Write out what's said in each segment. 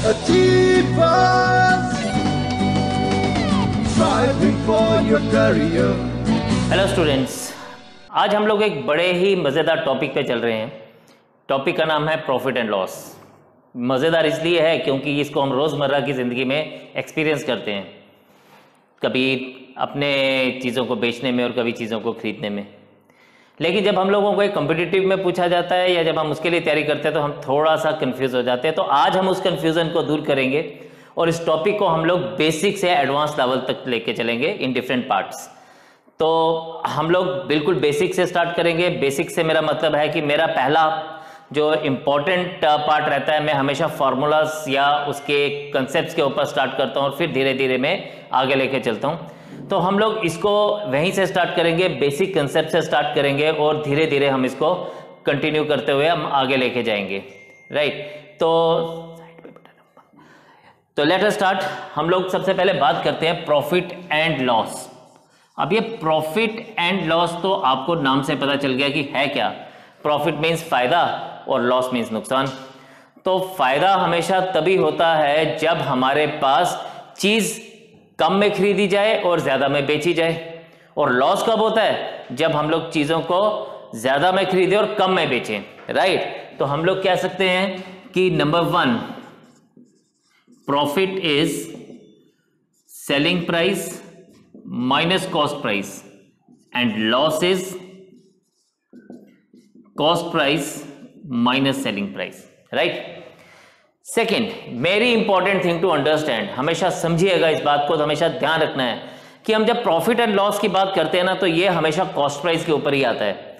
Achievers, striving for your career. Hello students, आज हम लोग एक बड़े ही मज़ेदार टॉपिक पे चल रहे हैं। टॉपिक का नाम है प्रॉफिट एंड लॉस। मज़ेदार इसलिए है क्योंकि इसको हम रोज़मर्रा की ज़िंदगी में एक्सपीरियंस करते हैं, कभी अपने चीज़ों को बेचने में और कभी चीज़ों को ख़रीदने में। लेकिन जब हम लोगों को एक कम्पिटिटिव में पूछा जाता है या जब हम उसके लिए तैयारी करते हैं तो हम थोड़ा सा कंफ्यूज हो जाते हैं। तो आज हम उस कन्फ्यूज़न को दूर करेंगे और इस टॉपिक को हम लोग बेसिक से एडवांस लेवल तक लेके चलेंगे इन डिफरेंट पार्ट्स। तो हम लोग बिल्कुल बेसिक से स्टार्ट करेंगे। बेसिक से मेरा मतलब है कि मेरा पहला जो इम्पॉर्टेंट पार्ट रहता है, मैं हमेशा फार्मूलाज या उसके कंसेप्ट के ऊपर स्टार्ट करता हूँ और फिर धीरे धीरे मैं आगे लेके चलता हूँ। तो हम लोग इसको वहीं से स्टार्ट करेंगे, बेसिक कंसेप्ट से स्टार्ट करेंगे और धीरे धीरे हम इसको कंटिन्यू करते हुए हम आगे लेके जाएंगे। राइट, तो लेट अस स्टार्ट। हम लोग सबसे पहले बात करते हैं प्रॉफिट एंड लॉस। अब ये प्रॉफिट एंड लॉस तो आपको नाम से पता चल गया कि है क्या। प्रॉफिट मीन्स फायदा और लॉस मीन्स नुकसान। तो फायदा हमेशा तभी होता है जब हमारे पास चीज कम में खरीदी जाए और ज्यादा में बेची जाए, और लॉस कब होता है जब हम लोग चीजों को ज्यादा में खरीदे और कम में बेचें। राइट, तो हम लोग कह सकते हैं कि number 1, profit is selling price minus cost price and loss is cost price minus selling price. Right, second, very important thing to understand, हमेशा समझिएगा इस बात को, तो हमेशा ध्यान रखना है कि हम जब प्रॉफिट एंड लॉस की बात करते हैं ना, तो ये हमेशा कॉस्ट प्राइस के ऊपर ही आता है।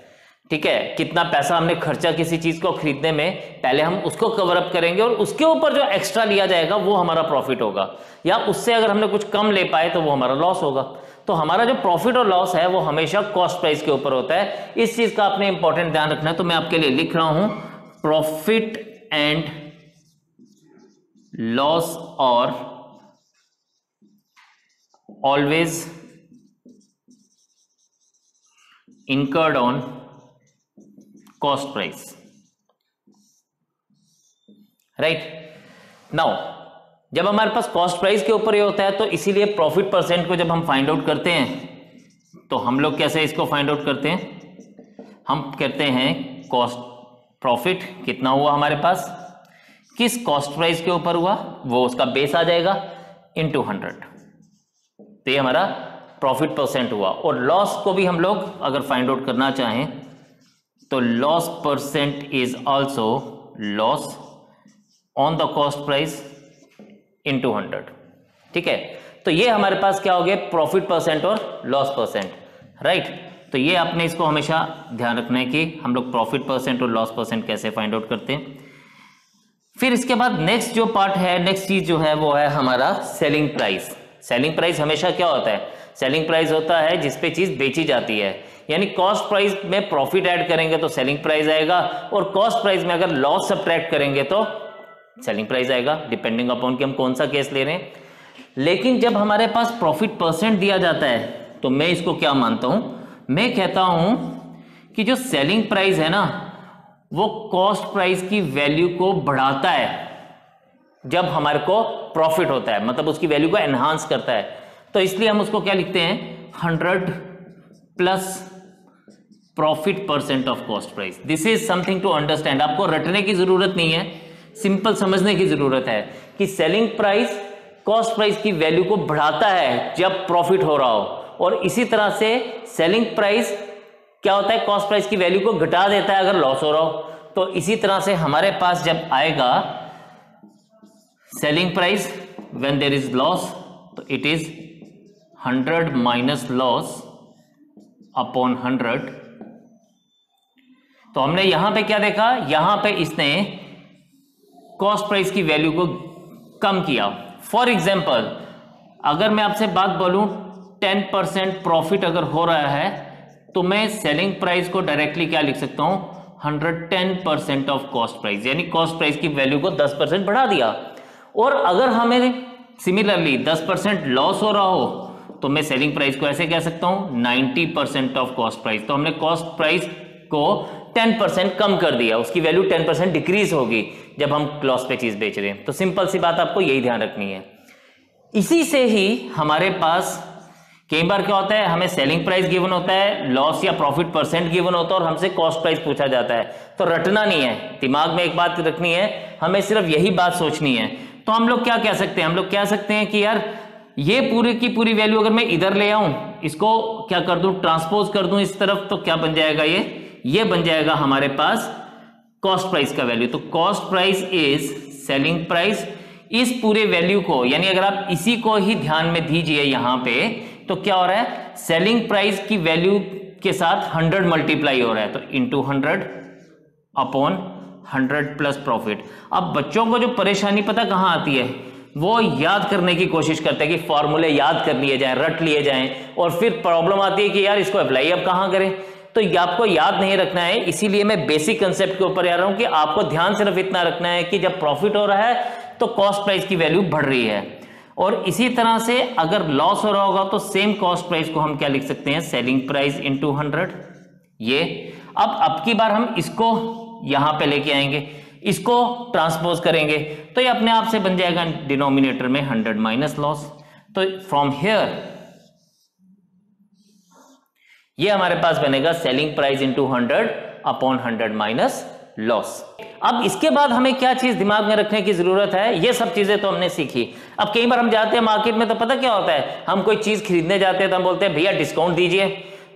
ठीक है, कितना पैसा हमने खर्चा किसी चीज को खरीदने में, पहले हम उसको कवर अप करेंगे और उसके ऊपर जो एक्स्ट्रा लिया जाएगा वो हमारा प्रॉफिट होगा, या उससे अगर हमने कुछ कम ले पाए तो वो हमारा लॉस होगा। तो हमारा जो प्रॉफिट और लॉस है वो हमेशा कॉस्ट प्राइस के ऊपर होता है। इस चीज का आपने इंपॉर्टेंट ध्यान रखना है। तो मैं आपके लिए लिख रहा हूं प्रॉफिट एंड लॉस और always incurred on cost price. Right, now जब हमारे पास कॉस्ट प्राइस के ऊपर ये होता है तो इसीलिए प्रॉफिट परसेंट को जब हम फाइंड आउट करते हैं तो हम लोग कैसे इसको फाइंड आउट करते हैं, हम कहते हैं कॉस्ट प्रॉफिट कितना हुआ हमारे पास, किस कॉस्ट प्राइस के ऊपर हुआ, वो उसका बेस आ जाएगा इनटू 100। तो ये हमारा प्रॉफिट परसेंट हुआ। और लॉस को भी हम लोग अगर फाइंड आउट करना चाहें तो loss percent is also loss on the cost price into 100। ठीक है, तो ये हमारे पास क्या हो गया, प्रॉफिट परसेंट और लॉस परसेंट। राइट, तो ये आपने इसको हमेशा ध्यान रखना है कि हम लोग प्रॉफिट परसेंट और लॉस परसेंट कैसे फाइंड आउट करते हैं। फिर इसके बाद नेक्स्ट जो पार्ट है, नेक्स्ट चीज जो है वो है हमारा सेलिंग प्राइस। सेलिंग प्राइस हमेशा क्या होता है, सेलिंग प्राइस होता है जिसपे चीज बेची जाती है। यानी कॉस्ट प्राइस में प्रॉफिट ऐड करेंगे तो सेलिंग प्राइस आएगा, और कॉस्ट प्राइस में अगर लॉस सब्ट्रैक्ट करेंगे तो सेलिंग प्राइस आएगा, डिपेंडिंग अपॉन कि हम कौन सा केस ले रहे हैं। लेकिन जब हमारे पास प्रॉफिट परसेंट दिया जाता है तो मैं इसको क्या मानता हूं, मैं कहता हूं कि जो सेलिंग प्राइस है ना वो कॉस्ट प्राइस की वैल्यू को बढ़ाता है जब हमारे को प्रॉफिट होता है, मतलब उसकी वैल्यू को एनहांस करता है। तो इसलिए हम उसको क्या लिखते हैं, 100 plus profit percent of cost price. This is something to understand. आपको रटने की जरूरत नहीं है, सिंपल समझने की जरूरत है कि सेलिंग प्राइस कॉस्ट प्राइस की वैल्यू को बढ़ाता है जब प्रॉफिट हो रहा हो, और इसी तरह से सेलिंग प्राइस क्या होता है, कॉस्ट प्राइस की वैल्यू को घटा देता है अगर लॉस हो रहा हो। तो इसी तरह से हमारे पास जब आएगा selling price when there is loss, तो it is 100 minus loss upon 100। तो हमने यहां पे क्या देखा, यहां पे इसने कॉस्ट प्राइस की वैल्यू को कम किया। फॉर एग्जाम्पल, अगर मैं आपसे बात बोलूं 10% प्रॉफिट अगर हो रहा है तो मैं सेलिंग प्राइस को डायरेक्टली क्या लिख सकता हूं, 110% ऑफ कॉस्ट प्राइस, यानी कॉस्ट प्राइस की वैल्यू को 10% बढ़ा दिया। और अगर हमें सिमिलरली 10% लॉस हो रहा हो तो मैं सेलिंग प्राइस को ऐसे कह सकता हूं 90% ऑफ कॉस्ट प्राइस। तो हमने कॉस्ट प्राइस को 10% कम कर दिया, उसकी वैल्यू 10% डिक्रीज होगी जब हम लॉस पे चीज बेच रहे हैं। तो सिंपल सी बात आपको यही ध्यान रखनी है। इसी से ही हमारे पास कई बार क्या होता है, हमें सेलिंग प्राइस गिवन होता है, लॉस या प्रॉफिट परसेंट गिवन होता है और हमसे कॉस्ट प्राइस पूछा जाता है। तो रटना नहीं है, दिमाग में एक बात रखनी है, हमें सिर्फ यही बात सोचनी है। तो हम लोग क्या कह सकते हैं, हम लोग कह सकते हैं कि यार ये पूरी की पूरी वैल्यू अगर मैं इधर ले आऊं, इसको क्या कर दूं, ट्रांसपोज कर दूं इस तरफ, तो क्या बन जाएगा, ये बन जाएगा हमारे पास कॉस्ट प्राइस का वैल्यू। तो cost price is selling price. इस पूरे वैल्यू को, यानी अगर आप इसी को ही ध्यान में दीजिए यहां पे, तो क्या हो रहा है, सेलिंग प्राइस की वैल्यू के साथ 100 मल्टीप्लाई हो रहा है, तो इंटू 100 अपॉन 100 प्लस प्रॉफिट। अब बच्चों को जो परेशानी पता कहां आती है, वो याद करने की कोशिश करते हैं कि फॉर्मूले याद कर लिए जाएं, रट लिए जाएं, और फिर प्रॉब्लम आती है कि यार इसको अप्लाई अब कहां करें। तो आपको याद नहीं रखना है, इसीलिए मैं बेसिक कंसेप्ट के ऊपर आ रहा हूं कि आपको ध्यान सिर्फ इतना रखना है कि जब प्रॉफिट हो रहा है तो कॉस्ट प्राइस की वैल्यू बढ़ रही है, और इसी तरह से अगर लॉस हो रहा होगा तो सेम कॉस्ट प्राइस को हम क्या लिख सकते हैं, सेलिंग प्राइस इंटू 100। ये अब की बार हम इसको यहां पे लेके आएंगे, इसको ट्रांसपोज करेंगे, तो ये अपने आप से बन जाएगा डिनोमिनेटर में 100 माइनस लॉस। तो फ्रॉम हियर ये हमारे पास बनेगा selling price into 100 upon 100 minus loss. अब इसके बाद हमें क्या चीज दिमाग में रखने की जरूरत है, ये सब चीजें तो हमने सीखी। अब कई बार हम जाते हैं मार्केट में, तो पता क्या होता है, हम कोई चीज खरीदने जाते हैं तो हम बोलते हैं भैया डिस्काउंट दीजिए,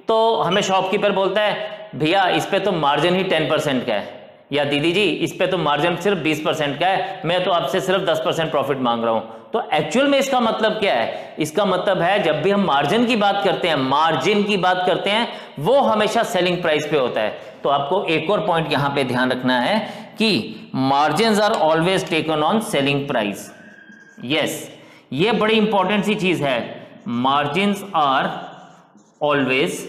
तो हमें शॉपकीपर बोलता है भैया इस पे तो मार्जिन ही 10% का है, या दीदी जी इस पे तो मार्जिन सिर्फ 20% का है, मैं तो आपसे सिर्फ 10% प्रॉफिट मांग रहा हूं। तो एक्चुअल में इसका मतलब क्या है, इसका मतलब है जब भी हम मार्जिन की बात करते हैं, मार्जिन की बात करते हैं, वो हमेशा सेलिंग प्राइस पे होता है। तो आपको एक और पॉइंट यहां पे ध्यान रखना है कि margins are always taken on selling price. Yes, ये बड़ी इंपॉर्टेंट सी चीज है, margins are always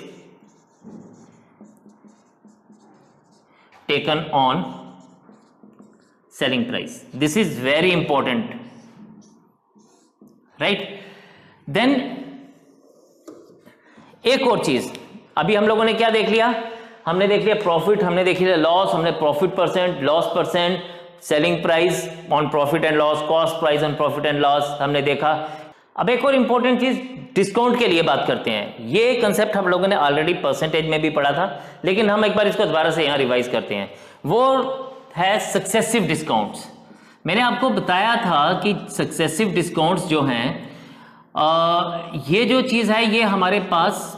taken on selling price. This is very important, right? Then एक और चीज, अभी हम लोगों ने क्या देख लिया, हमने देख लिया प्रॉफिट, हमने देख लिया लॉस, हमने profit percent, loss percent, selling price on profit and loss, cost price on profit and loss हमने देखा। अब एक और इंपॉर्टेंट चीज डिस्काउंट के लिए बात करते हैं। ये कंसेप्ट हम लोगों ने ऑलरेडी परसेंटेज में भी पढ़ा था, लेकिन हम एक बार इसको दोबारा से यहां रिवाइज करते हैं। वो है सक्सेसिव डिस्काउंट्स। मैंने आपको बताया था कि सक्सेसिव डिस्काउंट्स जो हैं, ये जो चीज है ये हमारे पास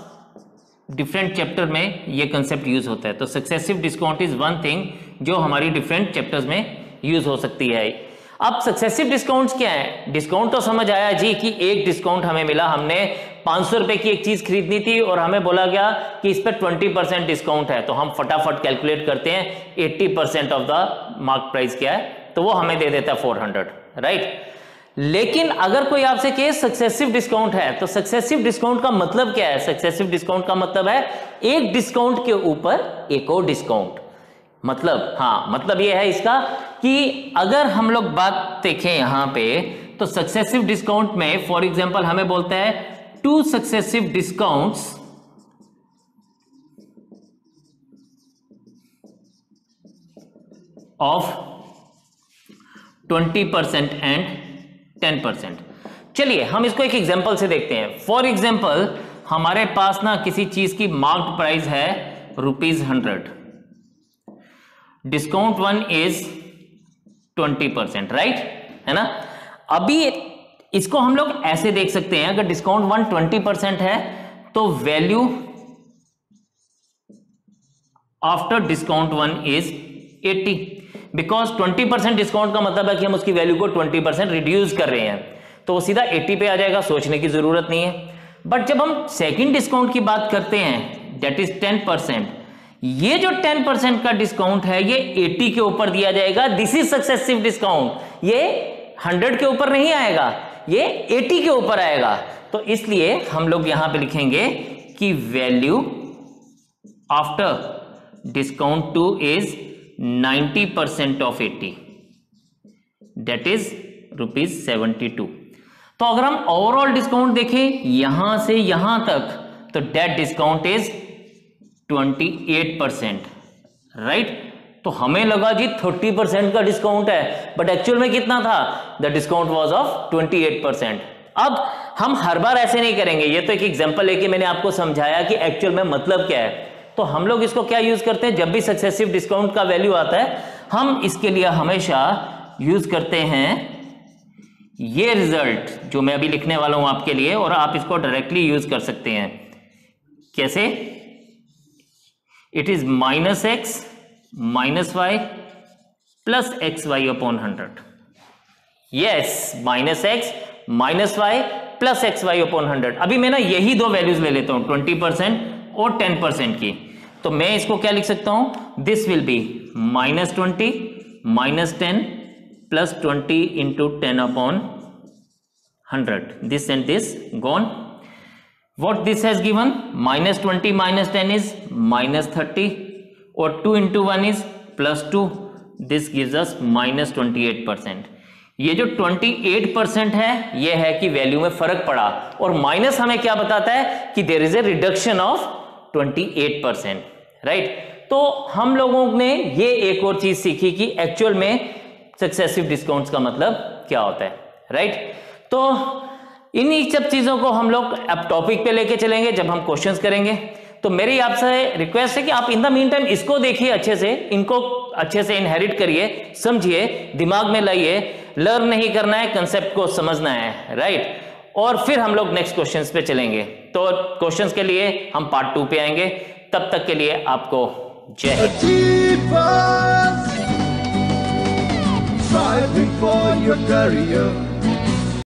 डिफरेंट चैप्टर में ये कंसेप्ट यूज होता है। तो successive discount is one thing जो हमारी डिफरेंट चैप्टर्स में यूज हो सकती है। अब सक्सेसिव डिस्काउंट्स क्या है, डिस्काउंट तो समझ आया जी कि एक डिस्काउंट हमें मिला, हमने 500 रुपए की एक चीज खरीदनी थी और हमें बोला गया कि इस पर 20% डिस्काउंट है, तो हम फटाफट कैलकुलेट करते हैं 80% ऑफ द मार्क प्राइस क्या है, तो वो हमें दे देता है 400, राइट। लेकिन अगर कोई आपसे कहे सक्सेसिव डिस्काउंट है, तो सक्सेसिव डिस्काउंट का मतलब क्या है, सक्सेसिव डिस्काउंट का मतलब है एक डिस्काउंट के ऊपर एक और डिस्काउंट। मतलब मतलब यह है इसका कि अगर हम लोग बात देखें यहां पे, तो सक्सेसिव डिस्काउंट में फॉर एग्जांपल हमें बोलता है 2 सक्सेसिव डिस्काउंट्स ऑफ 20% एंड 10%। चलिए हम इसको एक एग्जांपल से देखते हैं। फॉर एग्जांपल हमारे पास ना किसी चीज की मार्क्ड प्राइस है ₹100, डिस्काउंट 1 इज 20%, राइट, है ना। अभी इसको हम लोग ऐसे देख सकते हैं, अगर डिस्काउंट 1 20% है तो value after discount 1 is 80, because 20% discount का मतलब है कि हम उसकी वैल्यू को 20% रिड्यूस कर रहे हैं, तो वो सीधा 80 पे आ जाएगा, सोचने की जरूरत नहीं है। बट जब हम सेकंड डिस्काउंट की बात करते हैं, दैट इज 10%, ये जो 10% का डिस्काउंट है ये 80 के ऊपर दिया जाएगा। This is successive discount. ये 100 के ऊपर नहीं आएगा, ये 80 के ऊपर आएगा। तो इसलिए हम लोग यहां पे लिखेंगे कि value after discount 2 is 90% of 80, that is ₹72। तो अगर हम ओवरऑल डिस्काउंट देखें यहां से यहां तक, तो दैट डिस्काउंट इज 28%, राइट। तो हमें लगा जी 30% का डिस्काउंट है, बट एक्चुअल में कितना था? The discount was of 28%। अब हम हर बार ऐसे नहीं करेंगे, ये तो एक एग्जांपल लेके मैंने आपको समझाया कि एक्चुअल में मतलब क्या है। तो हम लोग इसको क्या यूज करते हैं, जब भी सक्सेसिव डिस्काउंट का वैल्यू आता है हम इसके लिए हमेशा यूज करते हैं ये रिजल्ट जो मैं अभी लिखने वाला हूं आपके लिए, और आप इसको डायरेक्टली यूज कर सकते हैं। कैसे? It is -x -y plus XY upon 100। Yes, -x -y plus XY upon 100। अभी मैं ना यही दो वैल्यूज ले लेता हूं, 20% और 10% की। तो मैं इसको क्या लिख सकता हूं? This will be -20 -10 plus 20 into 10 upon 100। This and this gone. What this has given? -20 -10 is -30 और 2 into 1 is +2. This gives us -28%. ये जो 28% है ये है कि वैल्यू में फर्क पड़ा, और माइनस हमें क्या बताता है कि there is a reduction of 28%, right. तो हम लोगों ने ये एक और चीज सीखी कि एक्चुअल में सक्सेसिव डिस्काउंट्स का मतलब क्या होता है, राइट। तो इन्हीं सब चीजों को हम लोग अब टॉपिक पे लेके चलेंगे जब हम क्वेश्चंस करेंगे। तो मेरी आपसे रिक्वेस्ट है कि आप इन द मीन टाइम इसको देखिए अच्छे से, इनको अच्छे से इनहेरिट करिए, समझिए, दिमाग में लाइए। लर्न नहीं करना है, कंसेप्ट को समझना है, राइट। और फिर हम लोग नेक्स्ट क्वेश्चंस पे चलेंगे। तो क्वेश्चंस के लिए हम पार्ट 2 पे आएंगे। तब तक के लिए आपको जय Hind. Achievers, striving for your career.